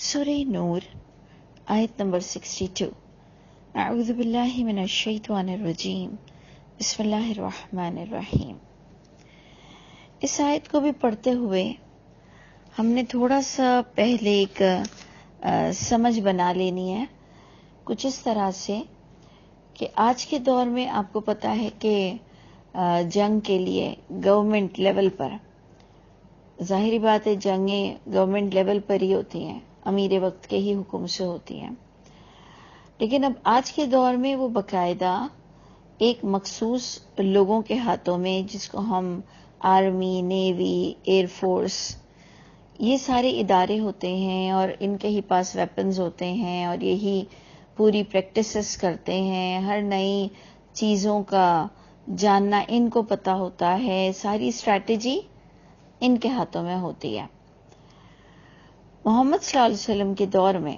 سورہ نور آیت نمبر 62. اعوذ باللہ من الشیطان الرجیم. بسم اللہ الرحمن الرحیم. اس آیت کو بھی پڑھتے ہوئے ہم نے تھوڑا سا پہلے ایک سمجھ بنا لینی ہے کچھ اس طرح سے کہ آج کے دور میں آپ کو پتا ہے کہ جنگ کے لیے گورنمنٹ لیول پر، ظاہری بات ہے جنگیں گورنمنٹ لیول پر ہی ہوتی ہیں، امیر وقت کے ہی حکم سے ہوتی ہیں، لیکن اب آج کے دور میں وہ باقاعدہ ایک مخصوص لوگوں کے ہاتھوں میں، جس کو ہم آرمی، نیوی، ایئر فورس، یہ سارے ادارے ہوتے ہیں اور ان کے ہی پاس ویپنز ہوتے ہیں اور یہی پوری پریکٹسز کرتے ہیں، ہر نئی چیزوں کا جاننا ان کو پتا ہوتا ہے، ساری اسٹریٹجی ان کے ہاتھوں میں ہوتی ہے. محمد صلی اللہ علیہ وسلم کے دور میں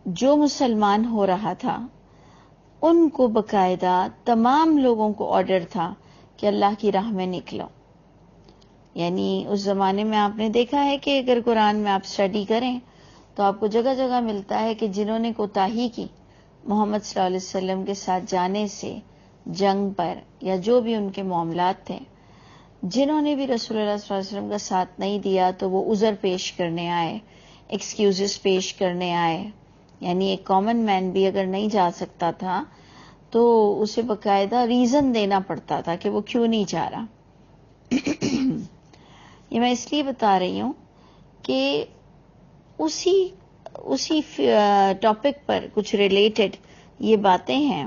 جو مسلمان ہو رہا تھا ان کو باقاعدہ تمام لوگوں کو آرڈر تھا کہ اللہ کی راہ میں نکلو. یعنی اس زمانے میں آپ نے دیکھا ہے کہ اگر قرآن میں آپ اسٹڈی کریں تو آپ کو جگہ جگہ ملتا ہے کہ جنہوں نے کوتاہی کی محمد صلی اللہ علیہ وسلم کے ساتھ جانے سے جنگ پر یا جو بھی ان کے معاملات تھے، جنہوں نے بھی رسول اللہ صلی اللہ علیہ وسلم کا ساتھ نہیں دیا تو وہ عذر پیش کرنے آئے، ایکسکیوزز پیش کرنے آئے. یعنی ایک کامن مین بھی اگر نہیں جا سکتا تھا تو اسے باقاعدہ ریزن دینا پڑتا تھا کہ وہ کیوں نہیں جا رہا. یہ میں اس لیے بتا رہی ہوں کہ اسی ٹاپک پر کچھ ریلیٹڈ یہ باتیں ہیں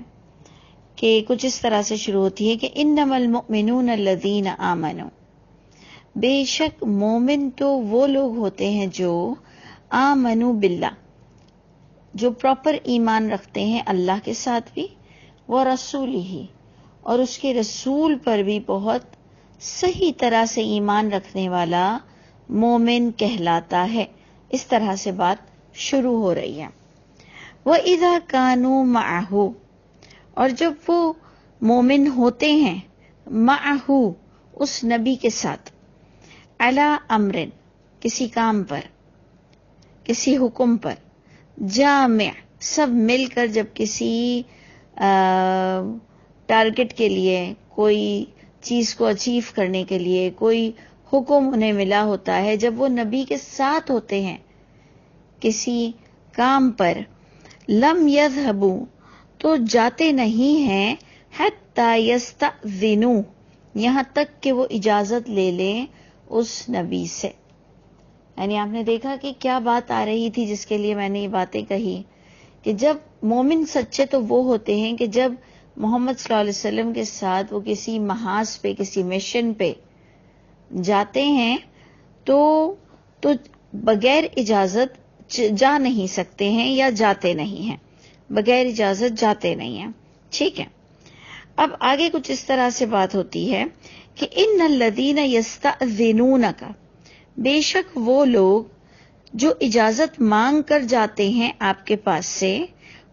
کہ کچھ اس طرح سے شروع ہوتی ہے کہ انما المؤمنون الذین آمنوا، بے شک مومن تو وہ لوگ ہوتے ہیں جو آمنوا باللہ، جو پراپر ایمان رکھتے ہیں اللہ کے ساتھ بھی، ورسولہ، اور اس کے رسول پر بھی بہت صحیح طرح سے ایمان رکھنے والا مومن کہلاتا ہے. اس طرح سے بات شروع ہو رہی ہے. وَإِذَا كَانُوا مَعَهُ، اور جب وہ مومن ہوتے ہیں معہو، اس نبی کے ساتھ، علی امرن، کسی کام پر، کسی حکم پر، جامع، سب مل کر جب کسی ٹارگٹ کے لیے، کوئی چیز کو اچیو کرنے کے لیے کوئی حکم انہیں ملا ہوتا ہے، جب وہ نبی کے ساتھ ہوتے ہیں کسی کام پر، لم یذهبوا، تو جاتے نہیں ہیں، حتی یستأذنوا، یہاں تک کہ وہ اجازت لے لیں اس نبی سے. یعنی آپ نے دیکھا کہ کیا بات آ رہی تھی جس کے لیے میں نے یہ باتیں کہی کہ جب مومن سچے تو وہ ہوتے ہیں کہ جب محمد صلی اللہ علیہ وسلم کے ساتھ وہ کسی محاذ پہ، کسی مشن پہ جاتے ہیں تو بغیر اجازت جا نہیں سکتے ہیں یا جاتے نہیں ہیں، بغیر اجازت جاتے نہیں ہیں. ٹھیک ہے. اب آگے کچھ اس طرح سے بات ہوتی ہے کہ ان الذین یستأذنونک، بے شک وہ لوگ جو اجازت مانگ کر جاتے ہیں آپ کے پاس سے،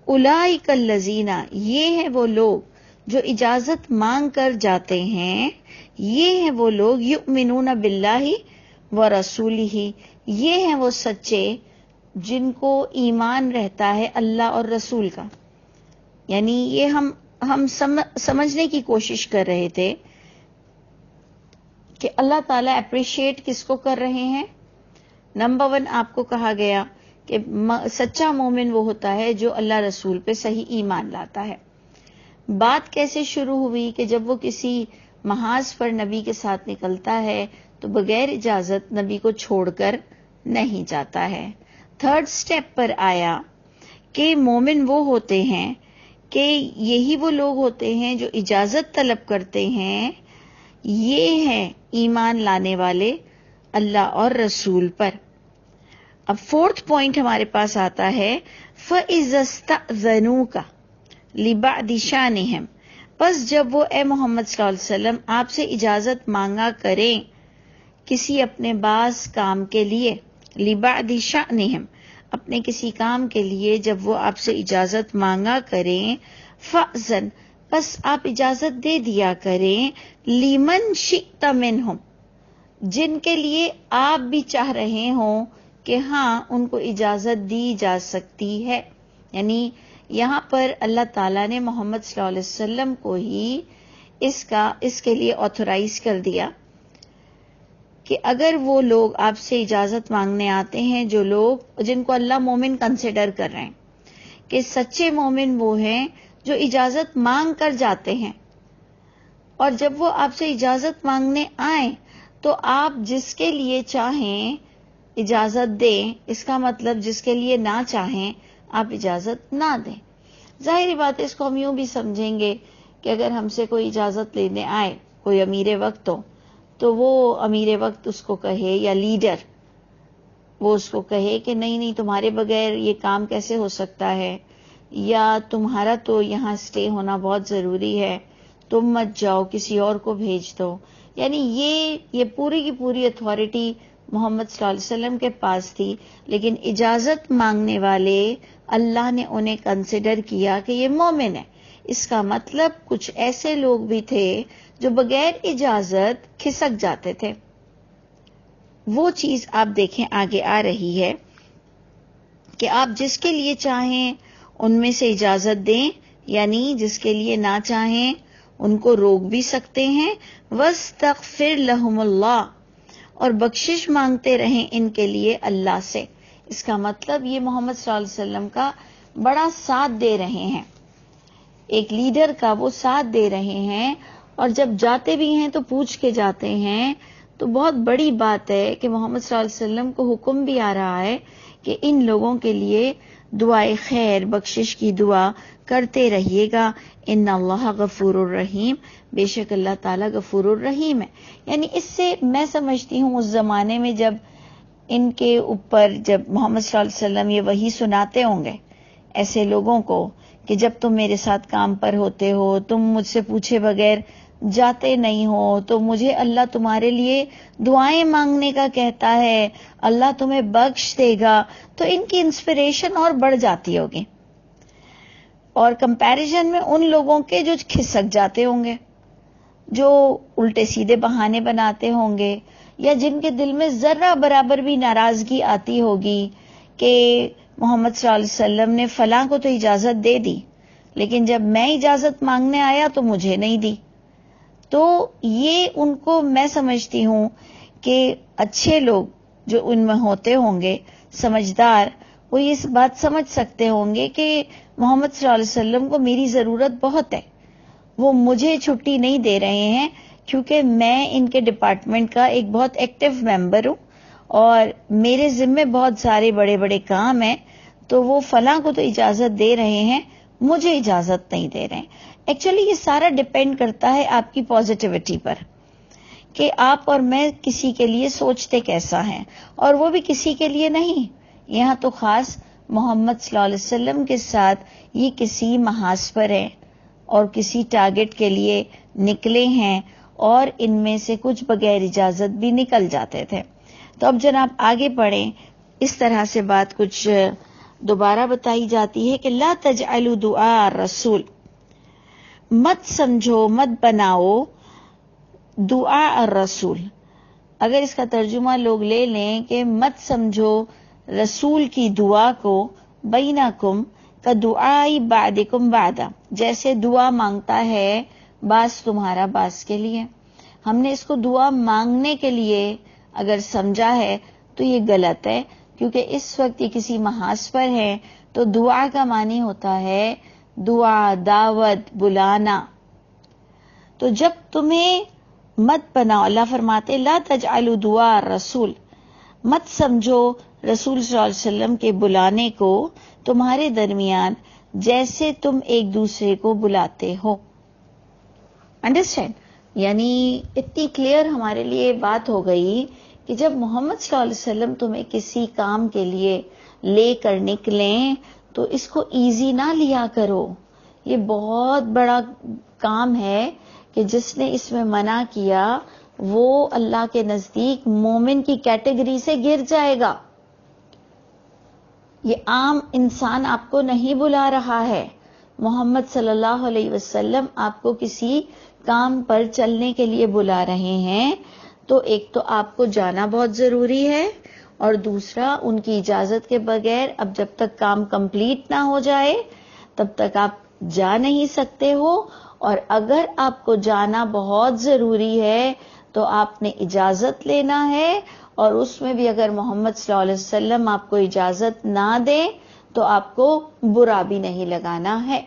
اولئک الذین، یہ ہیں وہ لوگ جو اجازت مانگ کر جاتے ہیں، یہ ہیں وہ لوگ یؤمنون باللہ ورسولہ، یہ ہیں وہ سچے جن کو ایمان رہتا ہے اللہ اور رسول کا. یعنی یہ ہم سمجھنے کی کوشش کر رہے تھے کہ اللہ تعالیٰ اپریشیٹ کس کو کر رہے ہیں. نمبر 1 آپ کو کہا گیا کہ سچا مومن وہ ہوتا ہے جو اللہ رسول پہ صحیح ایمان لاتا ہے. بات کیسے شروع ہوئی کہ جب وہ کسی محاذ پر نبی کے ساتھ نکلتا ہے تو بغیر اجازت نبی کو چھوڑ کر نہیں جاتا ہے. تھرڈ سٹیپ پر آیا کہ مومن وہ ہوتے ہیں کہ یہی وہ لوگ ہوتے ہیں جو اجازت طلب کرتے ہیں، یہ ہیں ایمان لانے والے اللہ اور رسول پر. اب فورتھ پوائنٹ ہمارے پاس آتا ہے فَإِذَا اسْتَأْذَنُوكَ لِبَعْضِ شَأْنِهِمْ، پس جب وہ اے محمد صلی اللہ علیہ وسلم آپ سے اجازت مانگا کریں کسی اپنے بعض کام کے لیے، لِبَعْضِ شَأْنِهِمْ، اپنے کسی کام کے لیے جب وہ آپ سے اجازت مانگا کریں، فَأْذَن، پس آپ اجازت دے دیا کریں، لِمَنْ شِئْتَ مِنْهُمْ، جن کے لیے آپ بھی چاہ رہے ہوں کہ ہاں ان کو اجازت دی جا سکتی ہے. یعنی یہاں پر اللہ تعالیٰ نے محمد صلی اللہ علیہ وسلم کو ہی اس کے لیے آتھورائز کر دیا کہ اگر وہ لوگ آپ سے اجازت مانگنے آتے ہیں، جو لوگ جن کو اللہ مومن کنسیڈر کر رہے ہیں کہ سچے مومن وہ ہیں جو اجازت مانگ کر جاتے ہیں، اور جب وہ آپ سے اجازت مانگنے آئیں تو آپ جس کے لیے چاہیں اجازت دیں. اس کا مطلب جس کے لیے نہ چاہیں آپ اجازت نہ دیں. ظاہری بات ہے، اس کو ہم یوں بھی سمجھیں گے کہ اگر ہم سے کوئی اجازت لینے آئے، کوئی امیر وقت ہو، تو وہ امیر وقت اس کو کہے، یا لیڈر وہ اس کو کہے کہ نہیں تمہارے بغیر یہ کام کیسے ہو سکتا ہے، یا تمہارا تو یہاں اسٹے ہونا بہت ضروری ہے، تم مت جاؤ، کسی اور کو بھیج دو. یعنی یہ پوری کی پوری اتھارٹی محمد صلی اللہ علیہ وسلم کے پاس تھی، لیکن اجازت مانگنے والے اللہ نے انہیں کنسیڈر کیا کہ یہ مومن ہے. اس کا مطلب کچھ ایسے لوگ بھی تھے جو بغیر اجازت کھسک جاتے تھے. وہ چیز آپ دیکھیں آگے آ رہی ہے کہ آپ جس کے لیے چاہیں ان میں سے اجازت دیں، یعنی جس کے لیے نہ چاہیں ان کو روک بھی سکتے ہیں. وَاسْتَغْفِرْ لَهُمُ اللَّهُ، اور بخشش مانگتے رہیں ان کے لیے اللہ سے. اس کا مطلب یہ محمد صلی اللہ علیہ وسلم کا بڑا ساتھ دے رہے ہیں، ایک لیڈر کا وہ ساتھ دے رہے ہیں، اور جب جاتے بھی ہیں تو پوچھ کے جاتے ہیں. تو بہت بڑی بات ہے کہ محمد صلی اللہ علیہ وسلم کو حکم بھی آ رہا ہے کہ ان لوگوں کے لیے دعائے خیر، بخشش کی دعا کرتے رہیے گا. ان اللہ غفور الرحیم، بے شک اللہ تعالیٰ غفور الرحیم ہے. یعنی اس سے میں سمجھتی ہوں اس زمانے میں جب ان کے اوپر جب محمد صلی اللہ علیہ وسلم یہ وحی سناتے ہوں گے ایسے لوگوں کو کہ جب تم میرے ساتھ کام پر ہوتے ہو، تم مجھ سے پوچھے بغیر جاتے نہیں ہو، تو مجھے اللہ تمہارے لیے دعائیں مانگنے کا کہتا ہے، اللہ تمہیں بخش دے گا، تو ان کی انسپریشن اور بڑھ جاتی ہوگی، اور کمپیریزن میں ان لوگوں کے جو کھسک جاتے ہوں گے، جو الٹے سیدھے بہانے بناتے ہوں گے، یا جن کے دل میں ذرہ برابر بھی ناراضگی آتی ہوگی کہ محمد صلی اللہ علیہ وسلم نے فلاں کو تو اجازت دے دی، لیکن جب میں اجازت مانگنے آیا تو مجھے نہیں دی. تو یہ ان کو میں سمجھتی ہوں کہ اچھے لوگ جو ان میں ہوتے ہوں گے، سمجھدار، وہ اس بات سمجھ سکتے ہوں گے کہ محمد صلی اللہ علیہ وسلم کو میری ضرورت بہت ہے، وہ مجھے چھٹی نہیں دے رہے ہیں کیونکہ میں ان کے ڈپارٹمنٹ کا ایک بہت ایکٹیو ممبر ہوں اور میرے ذمے بہت سارے بڑے بڑے کام ہیں، تو وہ فلاں کو تو اجازت دے رہے ہیں، مجھے اجازت نہیں دے رہے ہیں. ایکچولی یہ سارا ڈپینڈ کرتا ہے آپ کی پازیٹیوٹی پر کہ آپ اور میں کسی کے لیے سوچتے کیسا ہیں، اور وہ بھی کسی کے لیے نہیں. یہاں تو خاص محمد صلی اللہ علیہ وسلم کے ساتھ یہ کسی محاذ پر ہے اور کسی ٹارگٹ کے لیے نکلے ہیں، اور ان میں سے کچھ بغیر اجازت بھی نکل جاتے تھے. تو اب جناب آگے پڑھیں. اس طرح سے بات کچھ دوبارہ بتائی جاتی ہے کہ لا تجعلوا دعاء الرسول، مت سمجھو، مت بناؤ دعاء الرسول. اگر اس کا ترجمہ لوگ لے لیں کہ مت سمجھو رسول کی دعا کو بینکم کدعاء بعضکم بعضا، جیسے دعا مانگتا ہے بعض تمہارا بعض کے لیے. ہم نے اس کو دعا مانگنے کے لیے اگر سمجھا ہے تو یہ غلط ہے، کیونکہ اس وقت یہ کسی محاذ پر ہے. تو دعا کا معنی ہوتا ہے دعا، دعوت، بلانا. تو جب تمہیں مت بناؤ، اللہ فرماتے لا تجعلوا دعاء الرسول، مت سمجھو رسول صلی اللہ علیہ وسلم کے بلانے کو تمہارے درمیان جیسے تم ایک دوسرے کو بلاتے ہو. انڈرسٹینڈ؟ یعنی اتنی کلیئر ہمارے لیے بات ہو گئی کہ جب محمد صلی اللہ علیہ وسلم تمہیں کسی کام کے لیے لے کر نکلیں تو اس کو ایزی نہ لیا کرو. یہ بہت بڑا کام ہے کہ جس نے اس میں منع کیا وہ اللہ کے نزدیک مومن کی کیٹیگری سے گر جائے گا. یہ عام انسان آپ کو نہیں بلا رہا ہے، محمد صلی اللہ علیہ وسلم آپ کو کسی کام پر چلنے کے لیے بلا رہے ہیں. تو ایک تو آپ کو جانا بہت ضروری ہے، اور دوسرا ان کی اجازت کے بغیر اب جب تک کام کمپلیٹ نہ ہو جائے تب تک آپ جا نہیں سکتے ہو، اور اگر آپ کو جانا بہت ضروری ہے تو آپ نے اجازت لینا ہے، اور اس میں بھی اگر محمد صلی اللہ علیہ وسلم آپ کو اجازت نہ دیں تو آپ کو برا بھی نہیں لگانا ہے۔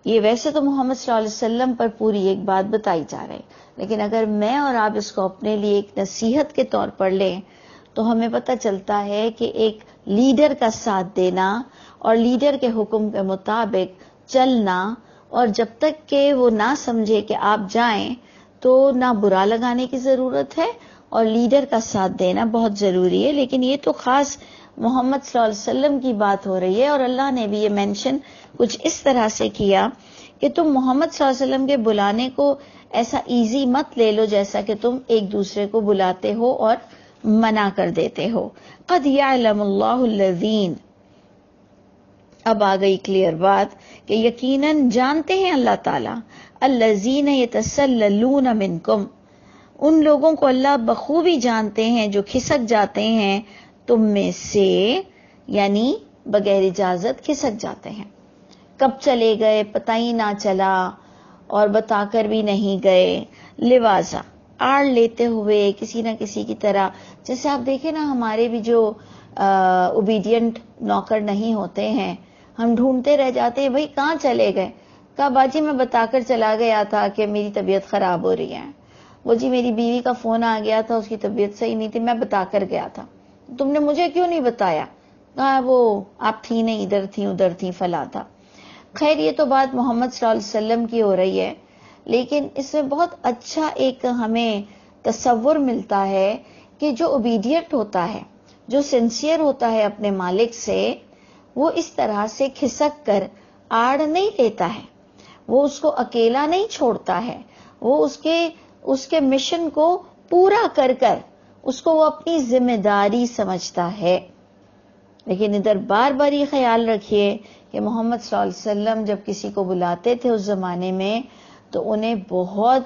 یہ ویسے تو محمد صلی اللہ علیہ وسلم پر پوری ایک بات بتائی جا رہی، لیکن اگر میں اور آپ اس کو اپنے لیے ایک نصیحت کے طور پر لیں تو ہمیں پتہ چلتا ہے کہ ایک لیڈر کا ساتھ دینا اور لیڈر کے حکم کے مطابق چلنا، اور جب تک کہ وہ نہ سمجھے کہ آپ جائیں تو نہ برا لگانے کی ضرورت ہے، اور لیڈر کا ساتھ دینا بہت ضروری ہے۔ لیکن یہ تو خاص محمد صلی اللہ علیہ وسلم کی بات ہو رہی ہے، اور اللہ نے بھی یہ مینشن کچھ اس طرح سے کیا کہ تم محمد صلی اللہ علیہ وسلم کے بلانے کو ایسا ایزی مت لے لو جیسا کہ تم ایک دوسرے کو بلاتے ہو اور منع کر دیتے ہو۔ قد یعلم اللہ الذین، اب آ گئی کلیئر بات کہ یقیناً جانتے ہیں اللہ تعالیٰ، الذین یتسللون منکم، ان لوگوں کو اللہ بخوبی جانتے ہیں جو کھسک جاتے ہیں تم میں سے، یعنی بغیر اجازت کھسک جاتے ہیں۔ کب چلے گئے پتہ ہی نہ چلا اور بتا کر بھی نہیں گئے، لوازا آڑ لیتے ہوئے کسی نہ کسی کی طرح۔ جیسے آپ دیکھیں نا، ہمارے بھی جو اوبیڈینٹ نوکر نہیں ہوتے ہیں، ہم ڈھونڈتے رہ جاتے ہیں، بھئی کہاں چلے گئے؟ کہا باجی میں بتا کر چلا گیا تھا کہ میری طبیعت خراب ہو رہی ہے، وہ جی میری بیوی کا فون آ گیا تھا، اس کی طبیعت صحیح نہیں تھی، میں بتا کر گیا تھا، تم نے مجھے کیوں نہیں بتایا؟ کہا وہ آپ تھی نہیں، ادھر تھی ادھر تھی فلاں تھا۔ خیر یہ تو بات محمد صلی اللہ علیہ وسلم کی ہو رہی ہے، لیکن اس میں بہت اچھا ایک ہمیں تصور ملتا ہے کہ جو اوبیڈینٹ ہوتا ہے، جو سنسیئر ہوتا ہے اپنے مالک سے، وہ اس طرح سے کھسک کر آڑ نہیں لیتا ہے، وہ اس کو اکیلا نہیں چھوڑتا ہے، وہ اس کے مشن کو پورا کر کر اس کو وہ اپنی ذمہ داری سمجھتا ہے۔ لیکن ادھر بار بار یہ خیال رکھیے کہ محمد صلی اللہ علیہ وسلم جب کسی کو بلاتے تھے اس زمانے میں تو انہیں بہت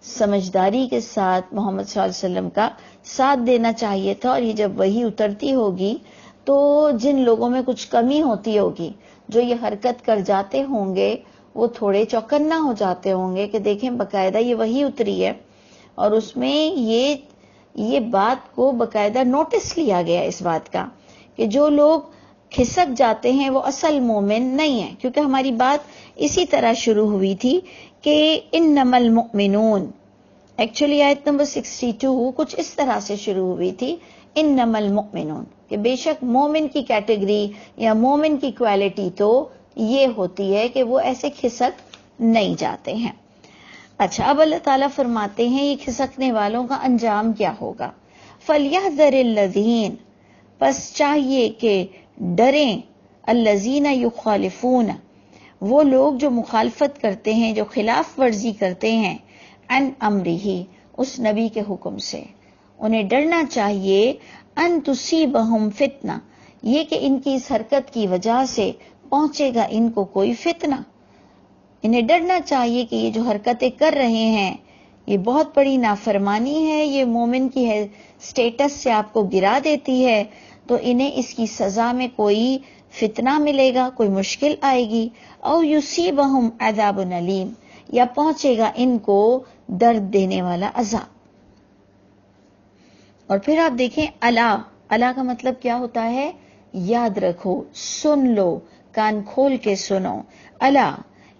سمجھداری کے ساتھ محمد صلی اللہ علیہ وسلم کا ساتھ دینا چاہیے تھا، اور یہ جب وحی اترتی ہوگی تو جن لوگوں میں کچھ کمی ہوتی ہوگی، جو یہ حرکت کر جاتے ہوں گے، وہ تھوڑے چوکنا ہو جاتے ہوں گے کہ دیکھیں باقاعدہ یہ وحی اتری ہے، اور اس میں یہ بات کو باقاعدہ نوٹس لیا گیا اس بات کا کہ جو لوگ کھسک جاتے ہیں وہ اصل مومن نہیں ہیں، کیونکہ ہماری بات اسی طرح شروع ہوئی تھی کہ انما المؤمنون، ایکچولی آیت نمبر 62 کچھ اس طرح سے شروع ہوئی تھی، انما المؤمنون، کہ بے شک مومن کی کیٹیگری یا مومن کی کوالٹی تو یہ ہوتی ہے کہ وہ ایسے کھسک نہیں جاتے ہیں۔ اچھا، اب اللہ تعالیٰ فرماتے ہیں یہ کھسکنے والوں کا انجام کیا ہوگا۔ فَلْيَحْذَرِ الَّذِينَ، پس چاہیے کہ ڈریں، الَّذِينَ يُخَالِفُونَ، وہ لوگ جو مخالفت کرتے ہیں، جو خلاف ورزی کرتے ہیں، عن امرہ، اس نبی کے حکم سے، انہیں ڈرنا چاہیے، ان تصیبہم فتنہ، یہ کہ ان کی اس حرکت کی وجہ سے پہنچے گا ان کو کوئی فتنہ۔ انہیں ڈرنا چاہیے کہ یہ جو حرکتیں کر رہے ہیں یہ بہت بڑی نافرمانی ہے، یہ مومن کی سٹیٹس سے آپ کو گرا دیتی ہے، تو انہیں اس کی سزا میں کوئی فتنہ ملے گا، کوئی مشکل آئے گی، او یصیبہم عذاب علیم، یا پہنچے گا ان کو درد دینے والا عذاب۔ اور پھر آپ دیکھیں الا کا مطلب کیا ہوتا ہے؟ یاد رکھو، سن لو، کان کھول کے سنو، الا،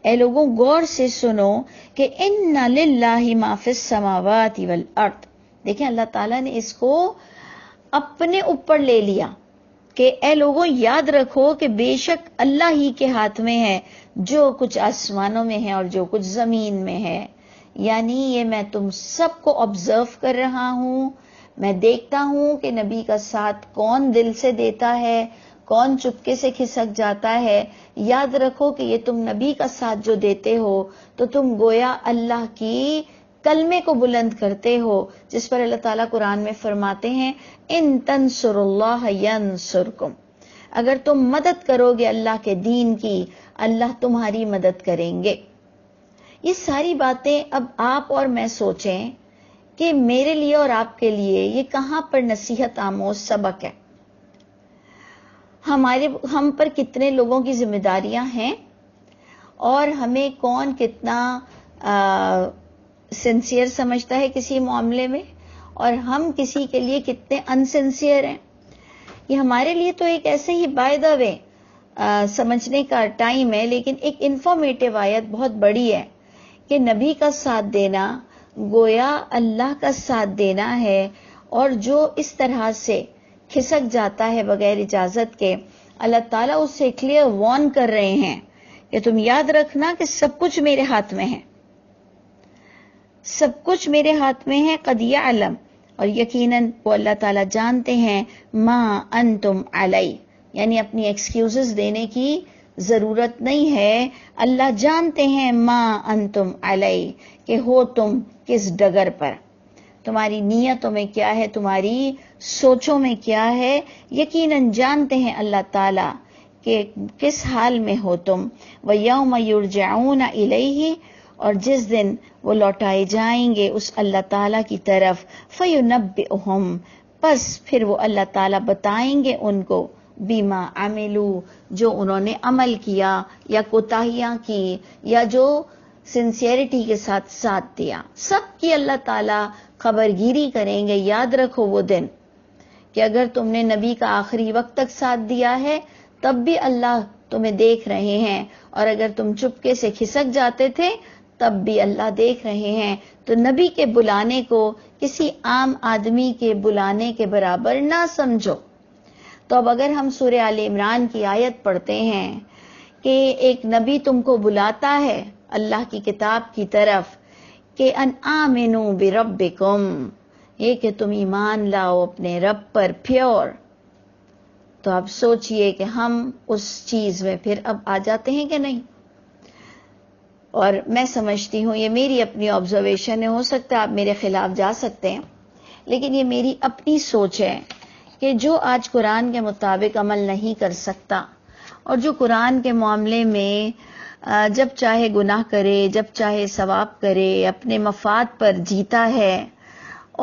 اے لوگوں غور سے سنو کہ ان للہ ما فی السماوات والارض، دیکھیں اللہ تعالیٰ نے اس کو اپنے اوپر لے لیا کہ اے لوگوں یاد رکھو کہ بے شک اللہ ہی کے ہاتھ میں ہے جو کچھ آسمانوں میں ہے اور جو کچھ زمین میں ہے، یعنی یہ میں تم سب کو آبزرو کر رہا ہوں، میں دیکھتا ہوں کہ نبی کا ساتھ کون دل سے دیتا ہے، کون چپکے سے کھسک جاتا ہے۔ یاد رکھو کہ یہ تم نبی کا ساتھ جو دیتے ہو تو تم گویا اللہ کی کلمے کو بلند کرتے ہو، جس پر اللہ تعالیٰ قرآن میں فرماتے ہیں ان تنصر اللہ ینصرکم، اگر تم مدد کرو گے اللہ کے دین کی، اللہ تمہاری مدد کریں گے۔ یہ ساری باتیں اب آپ اور میں سوچیں کہ میرے لیے اور آپ کے لیے یہ کہاں پر نصیحت آموز سبق ہے. ہم پر کتنے لوگوں کی ذمہ داریاں ہیں اور ہمیں کون کتنا سنسیئر سمجھتا ہے کسی معاملے میں اور ہم کسی کے لیے کتنے انسنسیئر ہیں. یہ ہمارے لیے تو ایک ایسے ہی بائی دا وے سمجھنے کا ٹائم ہے، لیکن ایک انفارمیٹیو آیت بہت بڑی ہے کہ نبی کا ساتھ دینا گویا اللہ کا ساتھ دینا ہے، اور جو اس طرح سے کھسک جاتا ہے بغیر اجازت کے، اللہ تعالیٰ اس سے کلیئر وارن کر رہے ہیں کہ تم یاد رکھنا کہ سب کچھ میرے ہاتھ میں ہے، سب کچھ میرے ہاتھ میں ہے. قد یعلم، اور یقیناً وہ اللہ تعالیٰ جانتے ہیں، ما انتم علی، یعنی اپنی ایکسکیوزز دینے کی ضرورت نہیں ہے. اللہ جانتے ہیں ما انتم علی، کہ ہو تم کس ڈگر پر، تمہاری نیتوں میں کیا ہے، تمہاری سوچوں میں کیا ہے. یقیناً جانتے ہیں اللہ تعالیٰ کہ کس حال میں ہو تم. وَيَوْمَ يُرْجَعُونَ إِلَيْهِ، اور جس دن وہ لوٹائے جائیں گے اس اللہ تعالیٰ کی طرف. فَيُنَبِّئُهُمْ، پس پھر وہ اللہ تعالیٰ بتائیں گے ان کو، بیما عملو، جو انہوں نے عمل کیا یا کوتاہیاں کی یا جو سنسیئرٹی کے ساتھ ساتھ دیا، سب کی اللہ تعالیٰ خبرگیری کریں گے. یاد رکھو وہ دن کہ اگر تم نے نبی کا آخری وقت تک ساتھ دیا ہے تب بھی اللہ تمہیں دیکھ رہے ہیں، اور اگر تم چپکے سے کھسک جاتے تھے تب بھی اللہ دیکھ رہے ہیں. تو نبی کے بلانے کو کسی عام آدمی کے بلانے کے برابر نہ سمجھو. تو اب اگر ہم سورہ آل عمران کی آیت پڑھتے ہیں کہ ایک نبی تم کو بلاتا ہے اللہ کی کتاب کی طرف کہ ان آمنوا بربکم، یہ کہ تم ایمان لاؤ اپنے رب پر پیور، تو آپ سوچئے کہ ہم اس چیز میں پھر اب آ جاتے ہیں کہ نہیں. اور میں سمجھتی ہوں، یہ میری اپنی آبزرویشن ہے، ہو سکتا ہے آپ میرے خلاف جا سکتے ہیں، لیکن یہ میری اپنی سوچ ہے کہ جو آج قرآن کے مطابق عمل نہیں کر سکتا اور جو قرآن کے معاملے میں جب چاہے گناہ کرے جب چاہے ثواب کرے، اپنے مفاد پر جیتا ہے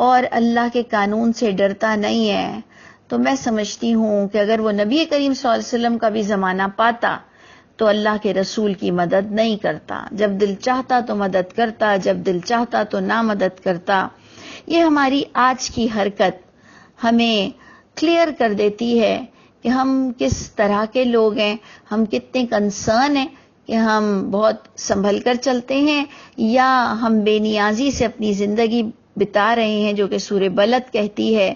اور اللہ کے قانون سے ڈرتا نہیں ہے، تو میں سمجھتی ہوں کہ اگر وہ نبی کریم صلی اللہ علیہ وسلم کا بھی زمانہ پاتا تو اللہ کے رسول کی مدد نہیں کرتا. جب دل چاہتا تو مدد کرتا، جب دل چاہتا تو نہ مدد کرتا. یہ ہماری آج کی حرکت ہمیں کلیئر کر دیتی ہے کہ ہم کس طرح کے لوگ ہیں، ہم کتنے کنسرن ہیں کہ ہم بہت سنبھل کر چلتے ہیں، یا ہم بے نیازی سے اپنی زندگی بتا رہے ہیں، جو کہ سورہ بلد کہتی ہے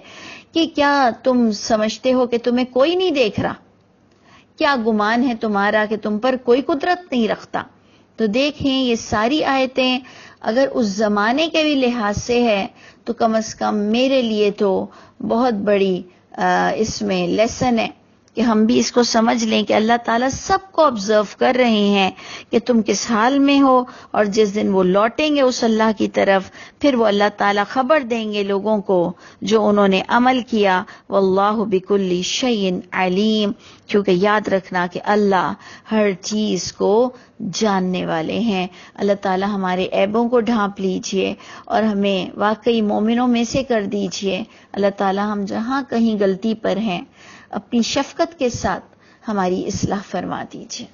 کہ کیا تم سمجھتے ہو کہ تمہیں کوئی نہیں دیکھ رہا؟ کیا گمان ہے تمہارا کہ تم پر کوئی قدرت نہیں رکھتا؟ تو دیکھیں یہ ساری آیتیں اگر اس زمانے کے بھی لحاظ سے ہے تو کم از کم میرے لیے تو بہت بڑی اس میں لیسن ہے کہ ہم بھی اس کو سمجھ لیں کہ اللہ تعالیٰ سب کو آبزرو کر رہے ہیں کہ تم کس حال میں ہو، اور جس دن وہ لوٹیں گے اس اللہ کی طرف پھر وہ اللہ تعالیٰ خبر دیں گے لوگوں کو جو انہوں نے عمل کیا. واللہ بکل شیء علیم، کیونکہ یاد رکھنا کہ اللہ ہر چیز کو جاننے والے ہیں. اللہ تعالیٰ ہمارے عیبوں کو ڈھانپ لیجئے اور ہمیں واقعی مومنوں میں سے کر دیجئے. اللہ تعالیٰ ہم جہاں کہیں غلطی پر ہیں اپنی شفقت کے ساتھ ہماری اصلاح فرما دیجئے.